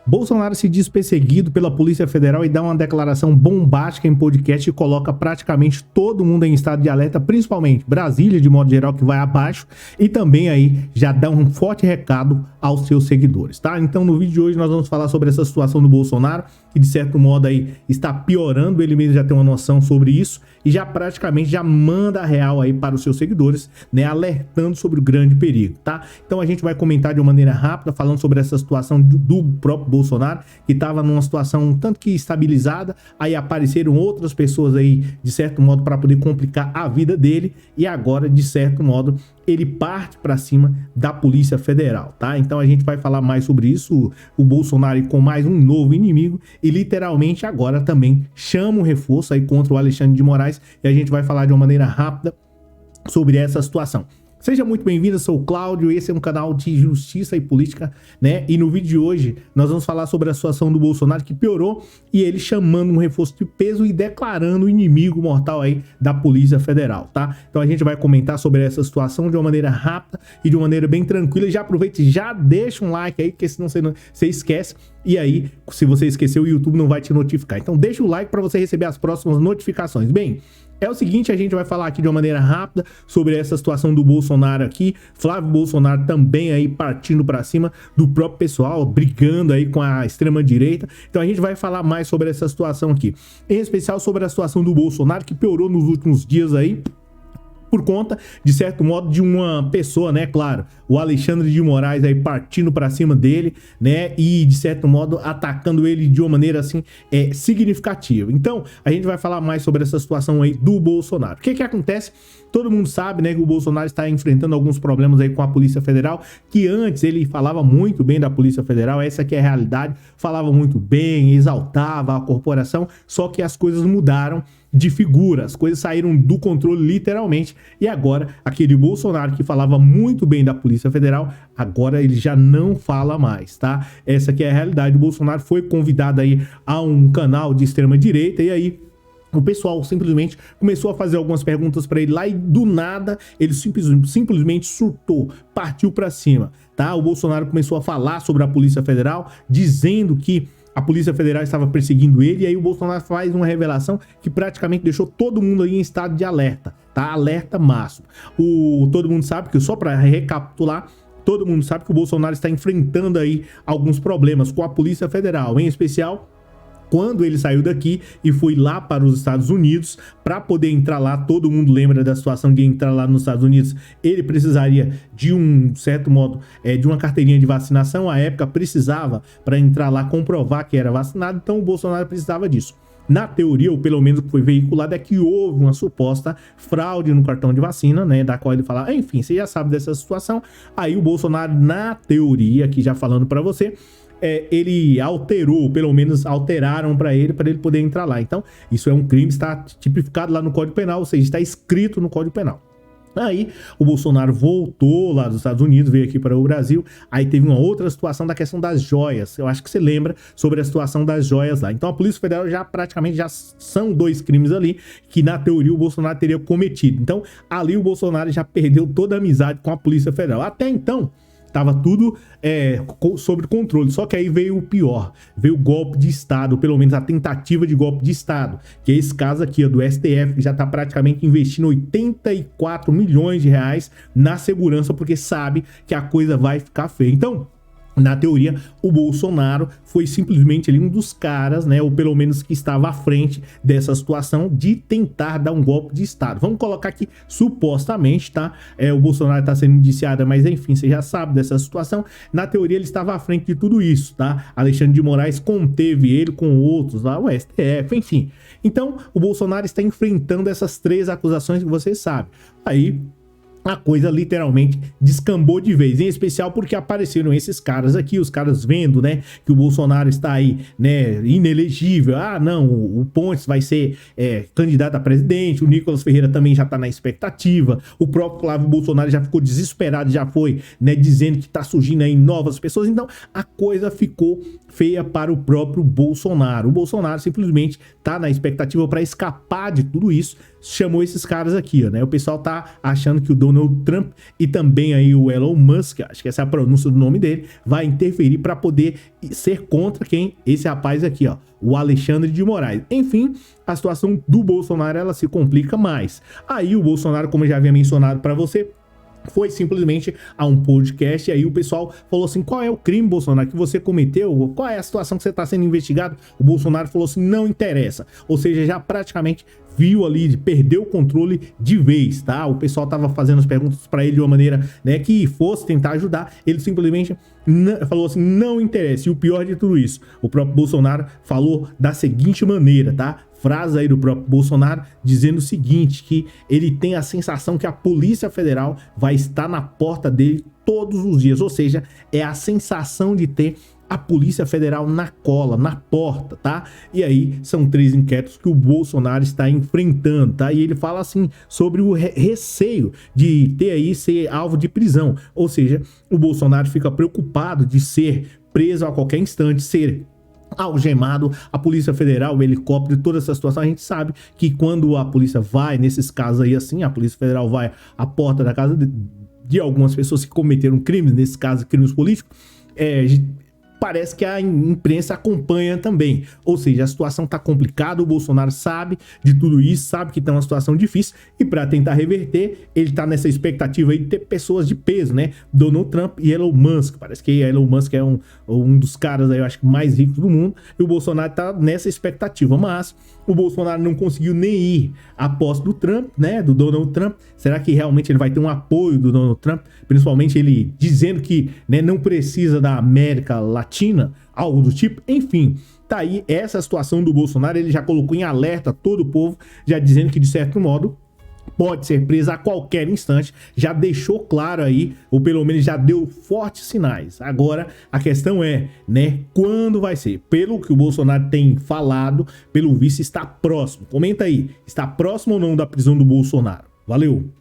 Bolsonaro se diz perseguido pela Polícia Federal e dá uma declaração bombástica em podcast e coloca praticamente todo mundo em estado de alerta, principalmente Brasília, de modo geral, que vai abaixo, e também aí já dá um forte recado aos seus seguidores, tá? Então, no vídeo de hoje nós vamos falar sobre essa situação do Bolsonaro, que de certo modo aí está piorando, ele mesmo já tem uma noção sobre isso e já praticamente já manda a real aí para os seus seguidores, né, alertando sobre o grande perigo, tá? Então a gente vai comentar de uma maneira rápida, falando sobre essa situação do próprio Bolsonaro, que estava numa situação um tanto que estabilizada, aí apareceram outras pessoas aí, de certo modo, para poder complicar a vida dele, e agora, de certo modo, ele parte para cima da Polícia Federal, tá? Então a gente vai falar mais sobre isso, o Bolsonaro com mais um novo inimigo, e literalmente agora também chama um reforço aí contra o Alexandre de Moraes, e a gente vai falar de uma maneira rápida sobre essa situação. Seja muito bem-vindo, eu sou o Cláudio, esse é um canal de justiça e política, né? E no vídeo de hoje nós vamos falar sobre a situação do Bolsonaro, que piorou, e ele chamando um reforço de peso e declarando o inimigo mortal aí da Polícia Federal, tá? Então a gente vai comentar sobre essa situação de uma maneira rápida e de uma maneira bem tranquila. Já aproveita e já deixa um like aí, porque senão você esquece. E aí, se você esqueceu, o YouTube não vai te notificar. Então deixa o like para você receber as próximas notificações. Bem, é o seguinte, a gente vai falar aqui de uma maneira rápida sobre essa situação do Bolsonaro aqui. Flávio Bolsonaro também aí partindo para cima do próprio pessoal, brigando aí com a extrema-direita. Então a gente vai falar mais sobre essa situação aqui. Em especial sobre a situação do Bolsonaro, que piorou nos últimos dias aí, por conta, de certo modo, de uma pessoa, né, claro, o Alexandre de Moraes aí partindo para cima dele, né, e de certo modo atacando ele de uma maneira assim significativa. Então, a gente vai falar mais sobre essa situação aí do Bolsonaro. O que que acontece? Todo mundo sabe, né, que o Bolsonaro está enfrentando alguns problemas aí com a Polícia Federal, que antes ele falava muito bem da Polícia Federal, essa que é a realidade, falava muito bem, exaltava a corporação, só que as coisas mudaram de figura, as coisas saíram do controle literalmente, e agora aquele Bolsonaro que falava muito bem da Polícia Federal, agora ele já não fala mais, tá? Essa que é a realidade. O Bolsonaro foi convidado aí a um canal de extrema direita, e aí o pessoal simplesmente começou a fazer algumas perguntas para ele lá, e do nada ele simplesmente surtou, partiu para cima, tá? O Bolsonaro começou a falar sobre a Polícia Federal, dizendo que a Polícia Federal estava perseguindo ele, e aí o Bolsonaro faz uma revelação que praticamente deixou todo mundo aí em estado de alerta, tá? Alerta máximo. Todo mundo sabe, que só para recapitular, todo mundo sabe que o Bolsonaro está enfrentando aí alguns problemas com a Polícia Federal, em especial quando ele saiu daqui e foi lá para os Estados Unidos para poder entrar lá. Todo mundo lembra da situação de entrar lá nos Estados Unidos, ele precisaria de um certo modo, de uma carteirinha de vacinação. À época precisava, para entrar lá, comprovar que era vacinado, então o Bolsonaro precisava disso. Na teoria, ou pelo menos o que foi veiculado, é que houve uma suposta fraude no cartão de vacina, né, da qual ele fala, enfim, você já sabe dessa situação. Aí o Bolsonaro, na teoria, aqui já falando para você, ele alterou, pelo menos alteraram para ele poder entrar lá. Então, isso é um crime, está tipificado lá no Código Penal, ou seja, está escrito no Código Penal. Aí o Bolsonaro voltou lá dos Estados Unidos, veio aqui para o Brasil, aí teve uma outra situação da questão das joias. Eu acho que você lembra sobre a situação das joias lá. Então a Polícia Federal praticamente já são dois crimes ali que na teoria o Bolsonaro teria cometido. Então ali o Bolsonaro já perdeu toda a amizade com a Polícia Federal. Até então tava tudo sob controle, só que aí veio o pior, veio o golpe de Estado, pelo menos a tentativa de golpe de Estado, que é esse caso aqui, ó, do STF, que já tá praticamente investindo 84 milhões de reais na segurança, porque sabe que a coisa vai ficar feia. Então, na teoria, o Bolsonaro foi simplesmente ali um dos caras, né, ou pelo menos que estava à frente dessa situação de tentar dar um golpe de Estado. Vamos colocar aqui supostamente, tá? O Bolsonaro está sendo indiciado, mas enfim, você já sabe dessa situação. Na teoria, ele estava à frente de tudo isso, tá? Alexandre de Moraes conteve ele com outros lá, o STF, enfim. Então, o Bolsonaro está enfrentando essas três acusações que você sabe. Aí a coisa literalmente descambou de vez, em especial porque apareceram esses caras aqui, os caras vendo, né, que o Bolsonaro está aí, né, inelegível. Ah, não, o Pontes vai ser candidato a presidente, o Nicolas Ferreira também já tá na expectativa, o próprio Flávio Bolsonaro já ficou desesperado, já foi, né, dizendo que tá surgindo aí novas pessoas. Então a coisa ficou feia para o próprio Bolsonaro. O Bolsonaro simplesmente tá na expectativa para escapar de tudo isso, chamou esses caras aqui, ó, né? O pessoal tá achando que o Donald Trump e também aí o Elon Musk, acho que essa é a pronúncia do nome dele, vai interferir para poder ser contra quem? Esse rapaz aqui, ó, o Alexandre de Moraes. Enfim, a situação do Bolsonaro, ela se complica mais. Aí o Bolsonaro, como eu já havia mencionado para você, foi simplesmente a um podcast e aí o pessoal falou assim, qual é o crime, Bolsonaro, que você cometeu? Qual é a situação que você está sendo investigado? O Bolsonaro falou assim, não interessa. Ou seja, já praticamente viu ali, perdeu o controle de vez, tá? O pessoal tava fazendo as perguntas para ele de uma maneira, né, que fosse tentar ajudar. Ele simplesmente falou assim, não interessa. E o pior de tudo isso, o próprio Bolsonaro falou da seguinte maneira, tá? Frase aí do próprio Bolsonaro dizendo o seguinte, que ele tem a sensação que a Polícia Federal vai estar na porta dele todos os dias, ou seja, é a sensação de ter a Polícia Federal na cola, na porta, tá? E aí são 3 inquéritos que o Bolsonaro está enfrentando, tá? E ele fala assim sobre o receio de ter aí ser alvo de prisão, ou seja, o Bolsonaro fica preocupado de ser preso a qualquer instante, ser algemado, a Polícia Federal, o helicóptero, toda essa situação. A gente sabe que quando a polícia vai, nesses casos aí assim, a Polícia Federal vai à porta da casa de algumas pessoas que cometeram crimes, nesse caso crimes políticos, parece que a imprensa acompanha também. Ou seja, a situação tá complicada, o Bolsonaro sabe de tudo isso, sabe que tá uma situação difícil e para tentar reverter, ele tá nessa expectativa aí de ter pessoas de peso, né? Donald Trump e Elon Musk. Parece que Elon Musk é um dos caras aí, eu acho que mais ricos do mundo, e o Bolsonaro tá nessa expectativa, mas o Bolsonaro não conseguiu nem ir à posse do Trump, né? Do Donald Trump. Será que realmente ele vai ter um apoio do Donald Trump? Principalmente ele dizendo que, né, não precisa da América Latina, algo do tipo. Enfim, tá aí essa situação do Bolsonaro. Ele já colocou em alerta todo o povo, já dizendo que, de certo modo, pode ser presa a qualquer instante, já deixou claro aí, ou pelo menos já deu fortes sinais. Agora, a questão é, né, quando vai ser? Pelo que o Bolsonaro tem falado, pelo visto está próximo. Comenta aí, está próximo ou não da prisão do Bolsonaro? Valeu!